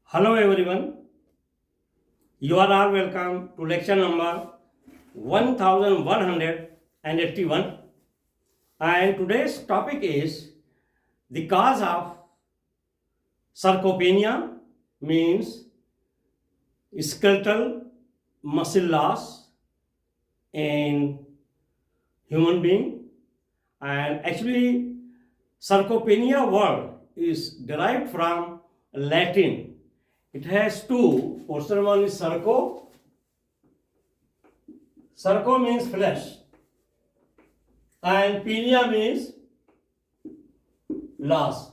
Hello everyone, you are all welcome to lecture number 1181, and today's topic is the cause of sarcopenia, means skeletal muscle loss in human being. And actually sarcopenia word is derived from Latin. It has two portions. One is sarco. Sarco means flesh, and penia means loss,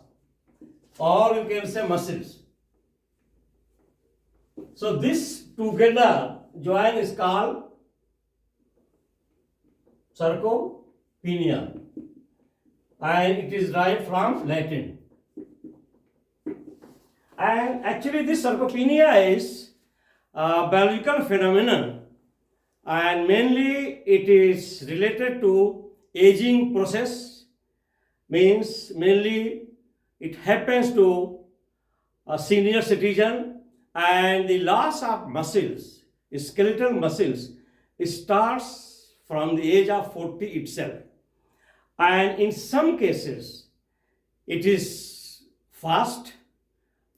or you can say muscles. So this together join is called sarcopenia, and it is derived from Latin. And actually this sarcopenia is a biological phenomenon, and mainly it is related to aging process. Means mainly it happens to a senior citizen, and the loss of muscles, skeletal muscles, starts from the age of 40 itself. And in some cases it is fast,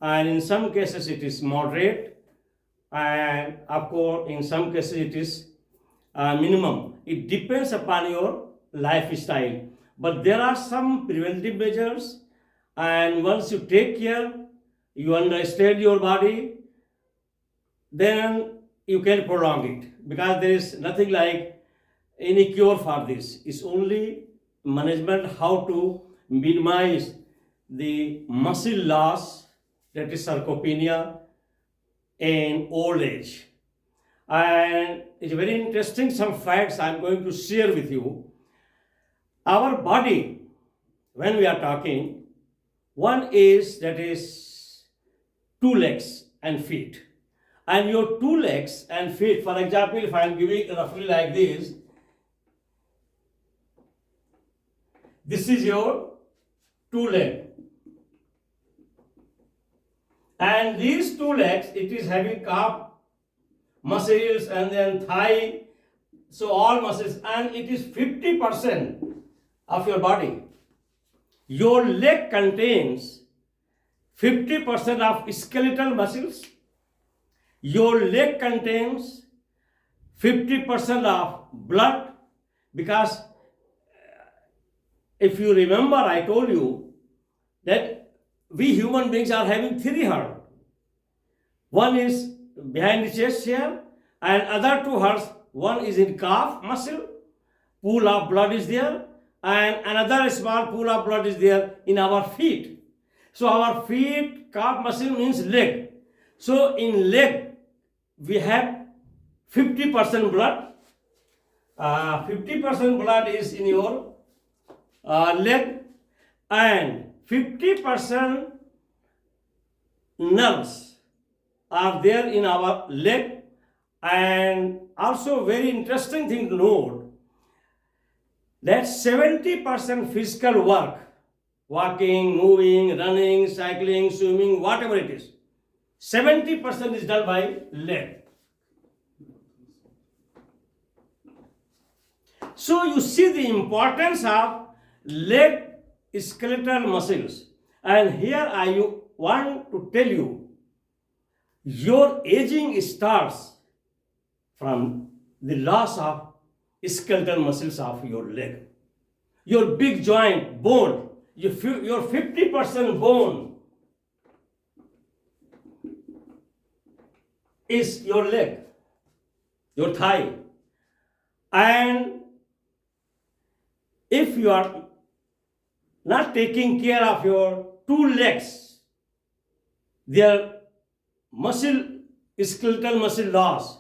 and in some cases it is moderate, and of course in some cases it is minimum. It depends upon your lifestyle, but there are some preventive measures, and once you take care, you understand your body, then you can prolong it, because there is nothing like any cure for this. It's only management, how to minimize the muscle loss, that is sarcopenia, in old age. And it's very interesting, some facts I'm going to share with you. Our body, when we are talking, one is, that is, two legs and feet. And your two legs and feet, for example, if I'm giving roughly like this is your two leg. And these two legs, it is having calf muscles and then thigh, so all muscles, and it is 50% of your body. Your leg contains 50% of skeletal muscles. Your leg contains 50% of blood, because if you remember, I told you that we human beings are having three hearts. One is behind the chest here, and other two hearts, one is in calf muscle, pool of blood is there, and another small pool of blood is there in our feet. So our feet, calf muscle means leg. So in leg we have 50% blood. 50% blood is in your leg, and 50% nerves are there in our leg. And also very interesting thing to note, that 70% physical work, walking, moving, running, cycling, swimming, whatever it is, 70% is done by leg. So you see the importance of leg skeletal muscles. And here I want to tell you, your aging starts from the loss of skeletal muscles of your leg. Your big joint, bone, your 50% bone is your leg, your thigh. And if you are not taking care of your two legs, their skeletal muscle loss,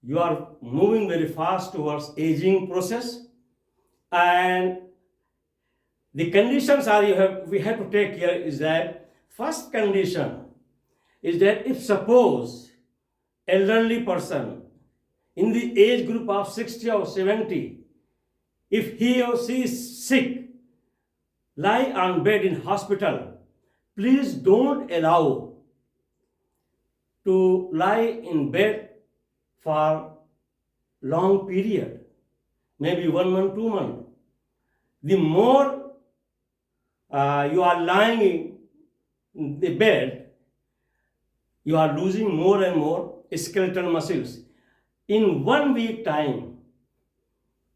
you are moving very fast towards aging process. And the conditions are, we have to take care is that, first condition is that if suppose elderly person in the age group of 60 or 70, if he or she is sick, lie on bed in hospital, please don't allow to lie in bed for long period, maybe 1 month, 2 months. The more you are lying in the bed, you are losing more and more skeletal muscles. In 1 week time,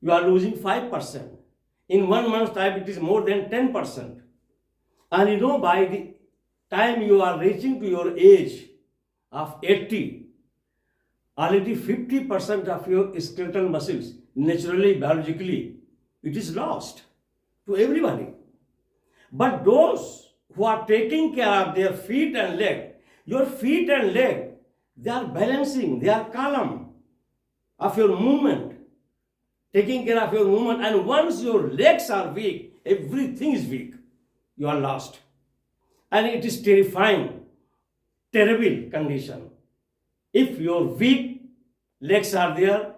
you are losing 5%. In 1 month time, it is more than 10%. And you know, by the time you are reaching to your age of 80, already 50% of your skeletal muscles, naturally, biologically, it is lost to everybody. But those who are taking care of their feet and leg, your feet and leg, they are balancing, they are calm of your movement, taking care of your movement. And once your legs are weak, everything is weak. You are lost. And it is terrifying, terrible condition. If your weak legs are there,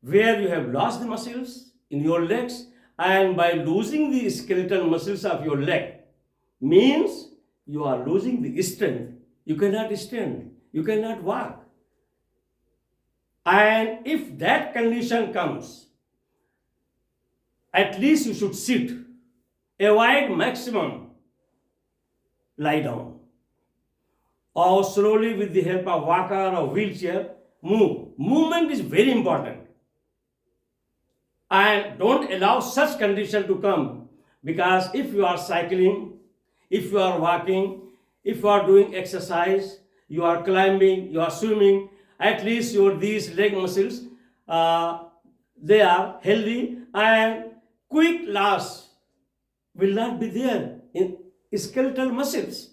where you have lost the muscles in your legs, and by losing the skeletal muscles of your leg, means you are losing the strength. You cannot stand, you cannot walk. And if that condition comes, at least you should sit. Avoid maximum lie down. Or slowly, with the help of walker or wheelchair, move. Movement is very important. And don't allow such condition to come, because if you are cycling, if you are walking, if you are doing exercise, you are climbing, you are swimming, at least your these leg muscles, they are healthy, and quick loss will not be there in skeletal muscles.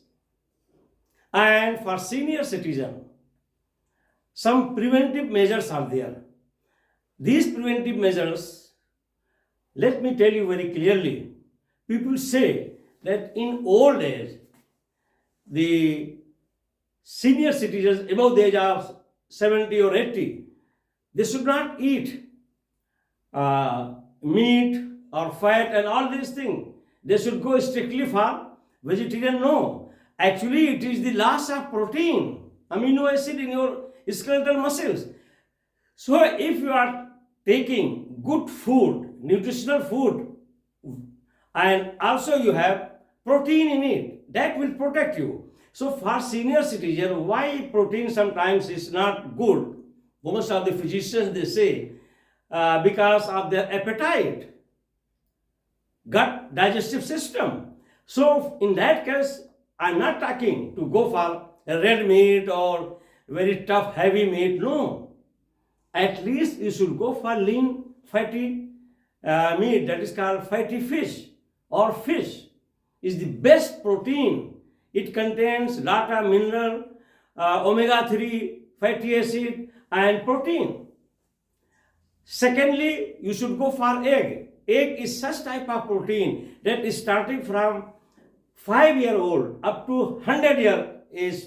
And for senior citizen, some preventive measures are there. These preventive measures, let me tell you very clearly. People say that in old age, the senior citizens above the age of 70 or 80, they should not eat meat or fat and all these things. They should go strictly for vegetarian. No, actually it is the loss of protein, amino acid in your skeletal muscles. So if you are taking good food, nutritional food, and also you have protein in it, that will protect you. So for senior citizen, why protein sometimes is not good? Most of the physicians, they say, because of their appetite, gut digestive system. So in that case, I'm not talking to go for a red meat or very tough heavy meat. No, at least you should go for lean fatty meat, that is called fatty fish, or fish is the best protein. It contains lot of mineral, omega-3 fatty acid and protein. Secondly, you should go for egg. Egg is such type of protein that is starting from 5-year-old up to 100-year age,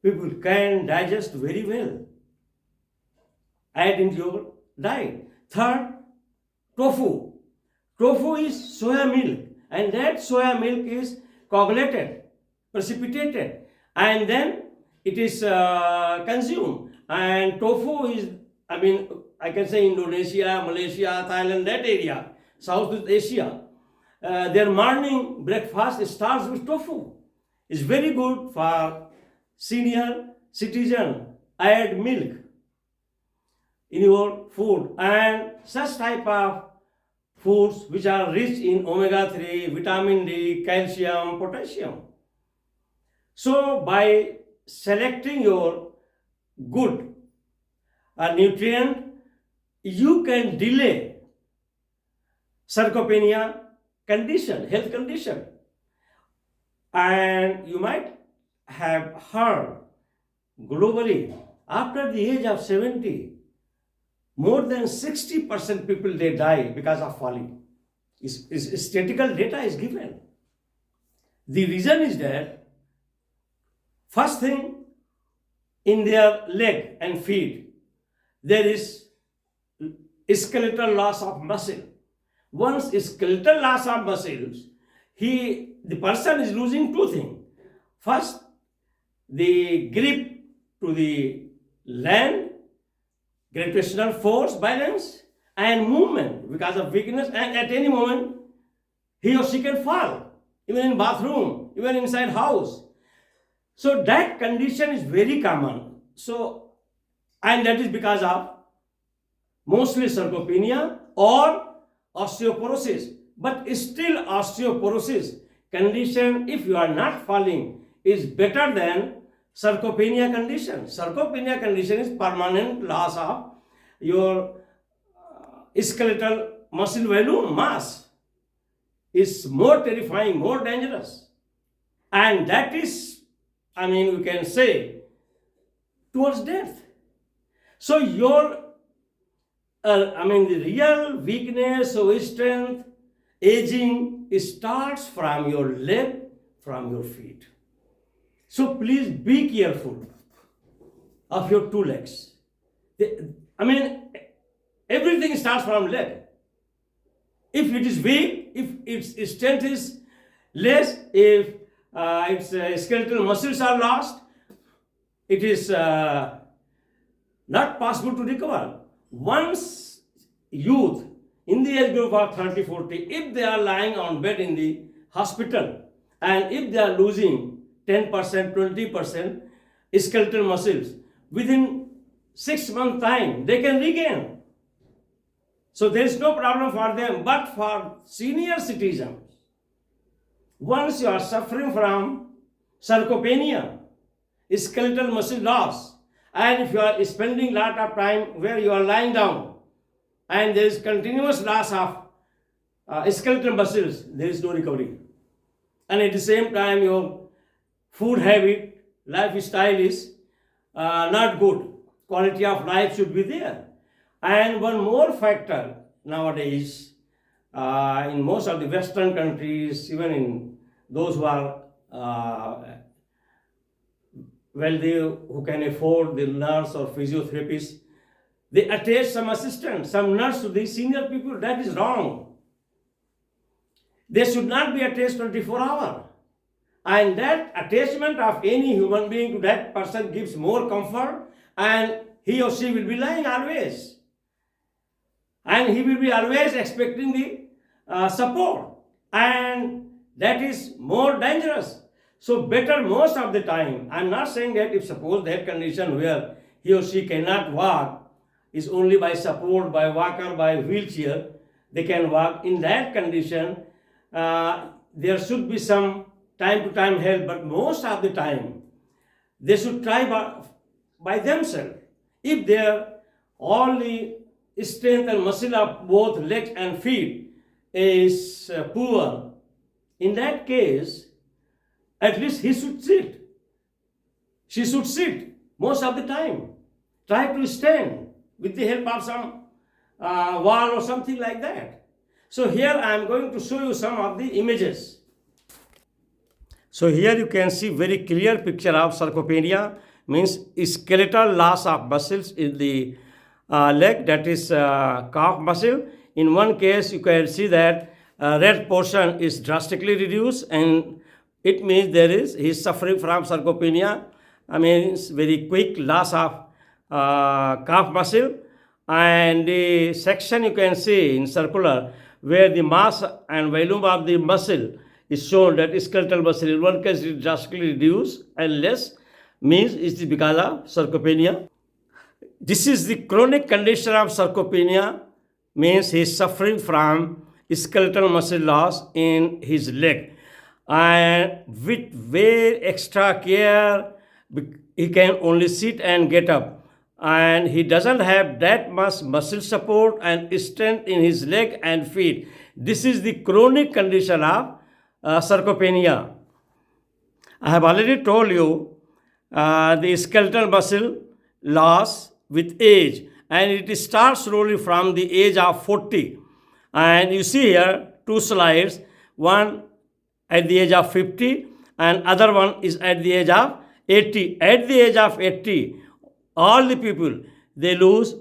people can digest very well. Add into your diet. Third, tofu. Tofu is soya milk, and that soya milk is coagulated, precipitated, and then it is consumed. And tofu is, I can say Indonesia, Malaysia, Thailand, that area, Southeast Asia, their morning breakfast starts with tofu. It's very good for senior citizen. Add milk in your food, and such type of foods which are rich in omega-3, vitamin D, calcium, potassium. So by selecting your good nutrient, you can delay sarcopenia condition, health condition. And you might have heard globally, after the age of 70, more than 60% people, they die because of falling. Statistical data is given. The reason is that, first thing, in their leg and feet, there is skeletal loss of muscle. Once skeletal loss of muscles, the person is losing two things. First, the grip to the land, gravitational force, balance, and movement because of weakness, and at any moment he or she can fall, even in bathroom, even inside house. So that condition is very common. So, and that is because of mostly sarcopenia or osteoporosis. But still osteoporosis condition, if you are not falling, is better than sarcopenia condition. Sarcopenia condition is permanent loss of your skeletal muscle volume mass. Is more terrifying, more dangerous. And that is, we can say, towards death. So your, the real weakness or strength, aging, starts from your leg, from your feet. So please be careful of your two legs. Everything starts from leg. If it is weak, if its strength is less, if its skeletal muscles are lost, it is not possible to recover. Once youth in the age group of 30-40, if they are lying on bed in the hospital and if they are losing 10%, 20% skeletal muscles, within 6 months time, they can regain. So there is no problem for them, but for senior citizens, once you are suffering from sarcopenia, skeletal muscle loss, and if you are spending a lot of time where you are lying down, and there is continuous loss of skeletal muscles, there is no recovery. And at the same time, your food habit, lifestyle is not good. Quality of life should be there. And one more factor nowadays, in most of the Western countries, even in those who are wealthy, who can afford the nurse or physiotherapist, they attach some assistant, some nurse to the senior people. That is wrong. They should not be attached 24 hours. And that attachment of any human being to that person gives more comfort, and he or she will be lying always. And he will be always expecting the support. And that is more dangerous. So better most of the time, I'm not saying that if suppose that condition where he or she cannot walk is only by support, by walker, by wheelchair, they can walk. In that condition, there should be some time to time help, but most of the time, they should try by themselves. If their all the strength and muscle of both legs and feet is poor, in that case, at least he should sit. She should sit most of the time. Try to stand with the help of some wall or something like that. So here I am going to show you some of the images. So here you can see very clear picture of sarcopenia, means skeletal loss of muscles in the leg, that is calf muscle. In one case you can see that red portion is drastically reduced, and it means he is suffering from sarcopenia. It's very quick loss of calf muscle. And the section you can see in circular where the mass and volume of the muscle is shown, that skeletal muscle in one case is drastically reduced and less, means it is because of sarcopenia. This is the chronic condition of sarcopenia, means he is suffering from skeletal muscle loss in his leg. And with very extra care, he can only sit and get up. And he doesn't have that much muscle support and strength in his leg and feet. This is the chronic condition of sarcopenia. I have already told you the skeletal muscle loss with age, and it starts slowly from the age of 40. And you see here two slides, one at the age of 50 and other one is at the age of 80. At the age of 80, all the people, they lose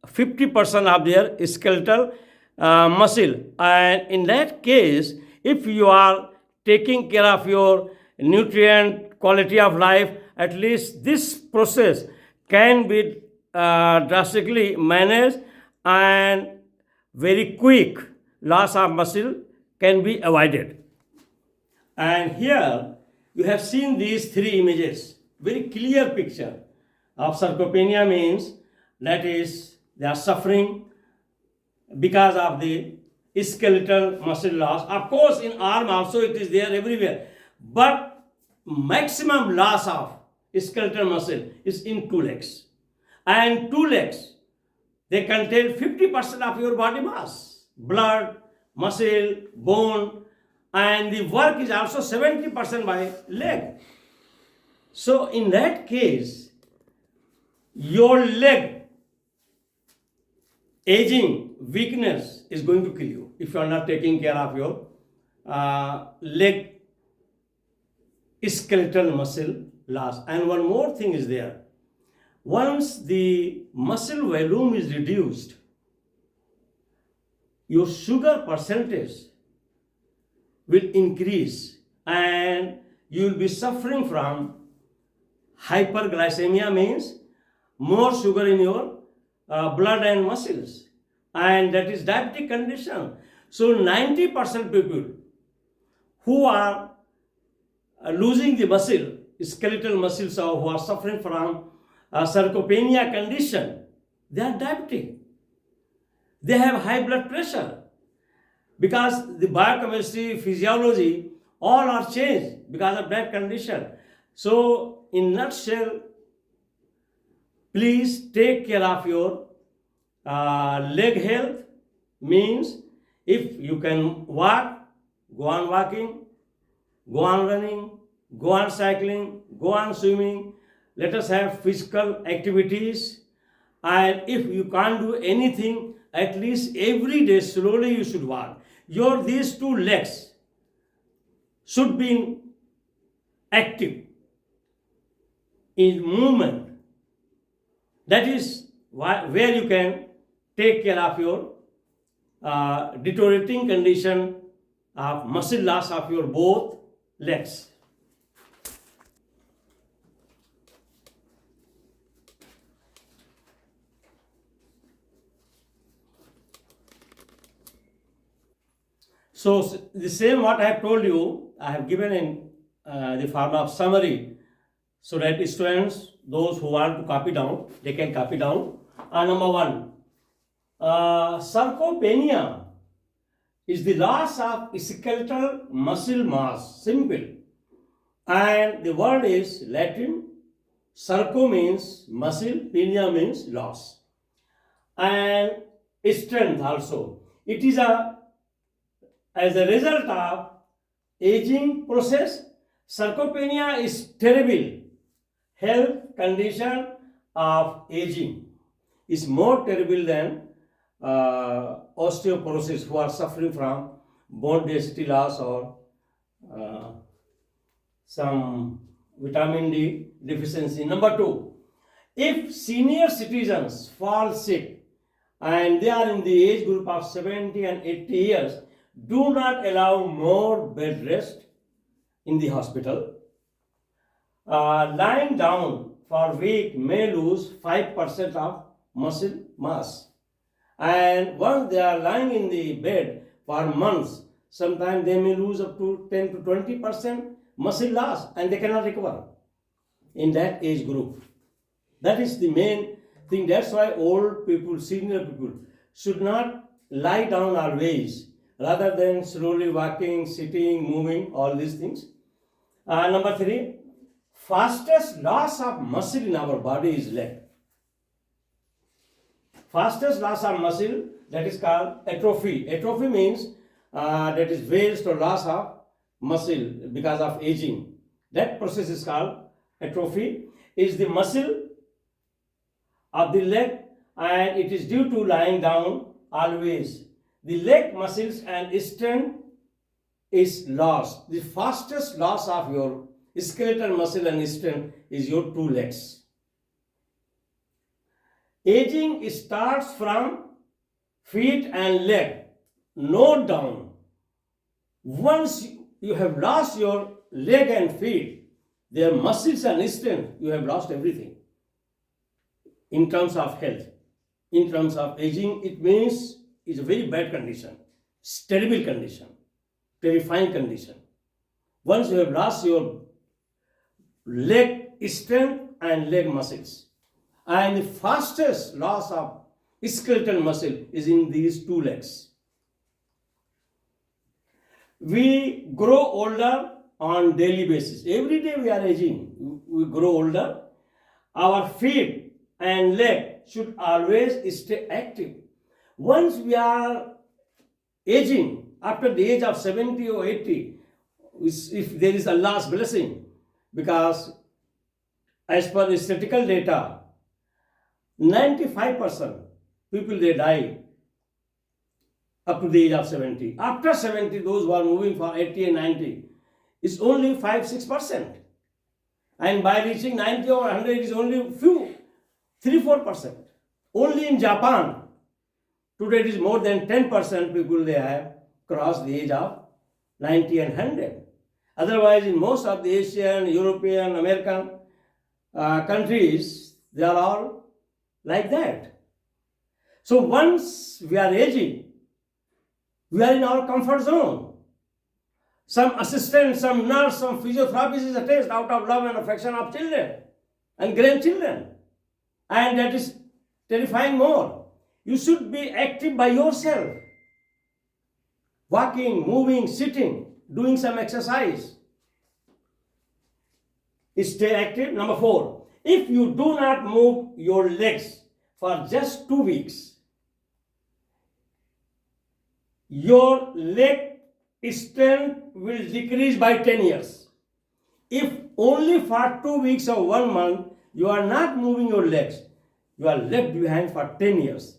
50% of their skeletal muscle. And in that case, if you are taking care of your nutrient quality of life, at least this process can be drastically managed, and very quick loss of muscle can be avoided. And here you have seen these three images, very clear picture of sarcopenia. Means that is they are suffering because of the skeletal muscle loss. Of course, in arm also it is there everywhere, but maximum loss of skeletal muscle is in two legs. And two legs, they contain 50% of your body mass, blood, muscle, bone, and the work is also 70% by leg. So in that case, your leg aging, weakness is going to kill you if you are not taking care of your leg skeletal muscle loss. And one more thing is there. Once the muscle volume is reduced, your sugar percentage will increase and you will be suffering from hyperglycemia. Means more sugar in your blood and muscles, and that is diabetic condition. So 90% people who are losing the muscle, skeletal muscles, or who are suffering from sarcopenia condition, they are diabetic. They have high blood pressure because the biochemistry, physiology, all are changed because of that condition. So in nutshell, please take care of your leg health. Means if you can walk, go on walking, go on running, go on cycling, go on swimming. Let us have physical activities. And if you can't do anything, at least every day slowly you should walk. Your these two legs should be active in movement. That is where you can take care of your deteriorating condition of muscle loss of your both legs. So the same what I have told you, I have given in the form of summary, so that students, those who want to copy down, they can copy down. Number one, sarcopenia is the loss of skeletal muscle mass, simple. And the word is Latin. Sarco means muscle, penia means loss. And strength also. It is as a result of aging process. Sarcopenia is terrible health condition of aging. Is more terrible than osteoporosis, who are suffering from bone density loss or some vitamin D deficiency. Number two, if senior citizens fall sick and they are in the age group of 70 and 80 years, do not allow more bed rest in the hospital. Lying down for a week may lose 5% of muscle mass. And once they are lying in the bed for months, sometimes they may lose up to 10 to 20% muscle loss and they cannot recover in that age group. That is the main thing. That's why old people, senior people should not lie down always, rather than slowly walking, sitting, moving, all these things. Number three, fastest loss of muscle in our body is leg. Fastest loss of muscle, that is called atrophy. Atrophy means that is waste or loss of muscle because of aging. That process is called atrophy. Is the muscle of the leg, and it is due to lying down always. The leg muscles and strength is lost. The fastest loss of your skeletal muscle and strength is your two legs. Aging starts from feet and leg. Note down. Once you have lost your leg and feet, their muscles and strength, you have lost everything. In terms of health, in terms of aging, it means it's a very bad condition, it's terrible condition, terrifying condition. Once you have lost your leg strength and leg muscles, and the fastest loss of skeletal muscle is in these two legs. We grow older on daily basis. Every day we are aging. We grow older. Our feet and leg should always stay active. Once we are aging, after the age of 70 or 80, if there is Allah's blessing, because as per statistical data, 95% people they die up to the age of 70. After 70, those who are moving for 80 and 90 is only 5-6%. And by reaching 90 or 100 is only few, 3-4%. Only in Japan, today it is more than 10% people they have crossed the age of 90 and 100. Otherwise, in most of the Asian, European, American countries, they are all like that. So once we are aging, we are in our comfort zone. Some assistant, some nurse, some physiotherapist is attached out of love and affection of children and grandchildren. And that is terrifying more. You should be active by yourself. Walking, moving, sitting, doing some exercise. Stay active. Number 4, if you do not move your legs for just 2 weeks, your leg strength will decrease by 10 years. If only for 2 weeks or 1 month you are not moving your legs, you are left behind for 10 years.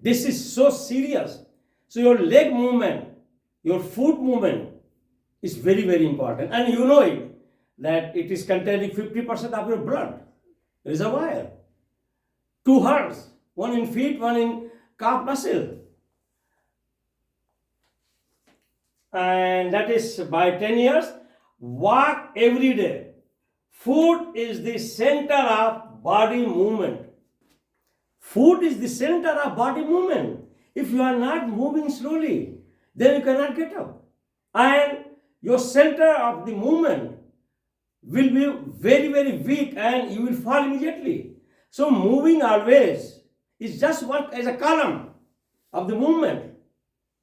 This is so serious. So your leg movement, your foot movement is very, very important. And you know it, that it is containing 50% of your blood reservoir. 2 hearts, one in feet, one in calf muscle. And that is by 10 years. Walk every day. Food is the center of body movement. Food is the center of body movement. If you are not moving slowly, then you cannot get up. And your center of the movement will be very, very weak and you will fall immediately. So moving always is just work as a column of the movement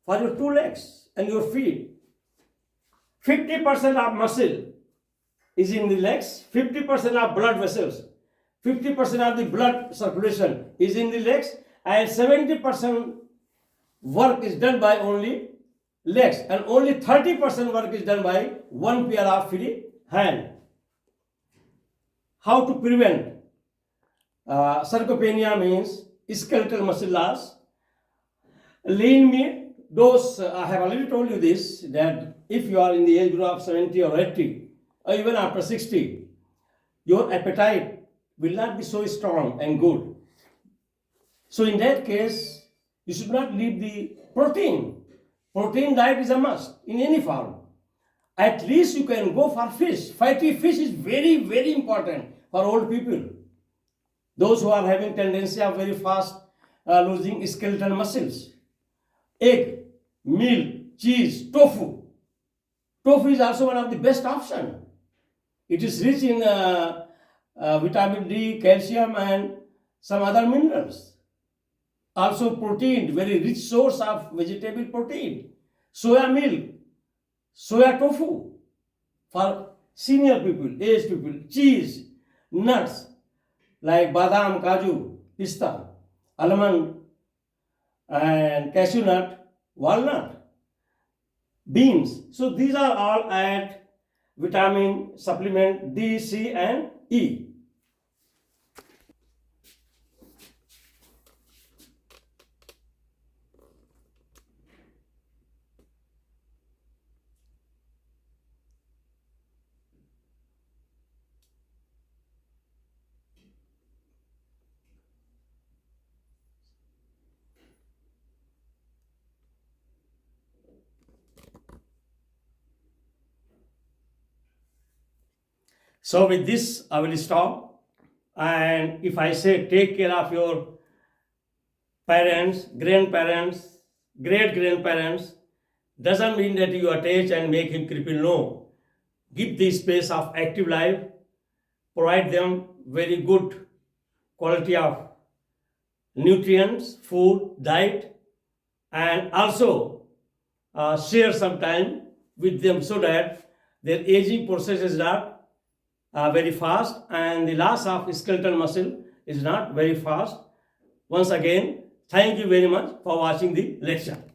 for your 2 legs and your feet. 50% of muscle is in the legs, 50% of blood vessels, 50% of the blood circulation is in the legs, and 70% work is done by only legs, and only 30% work is done by one pair of free hand. How to prevent sarcopenia means skeletal muscle loss. Lean meat, those I have already told you this, that if you are in the age group of 70 or 80 or even after 60, your appetite will not be so strong and good. So in that case, you should not leave the protein. Protein diet is a must in any form. At least you can go for fish. Fatty fish is very, very important for old people. Those who are having tendency of very fast losing skeletal muscles. Egg, milk, cheese, tofu. Tofu is also one of the best option. It is rich in vitamin D, calcium, and some other minerals. Also protein, very rich source of vegetable protein. Soya milk, soya tofu for senior people, aged people. Cheese, nuts like badam, kaju, pista, almond, and cashew nut, walnut, beans. So these are all at vitamin supplement D, C, and E. So with this, I will stop. And if I say take care of your parents, grandparents, great grandparents, doesn't mean that you attach and make him cripple. No. Give the space of active life, provide them very good quality of nutrients, food, diet, and also share some time with them so that their aging process is not very fast and the loss of skeletal muscle is not very fast. Once again, thank you very much for watching the lecture.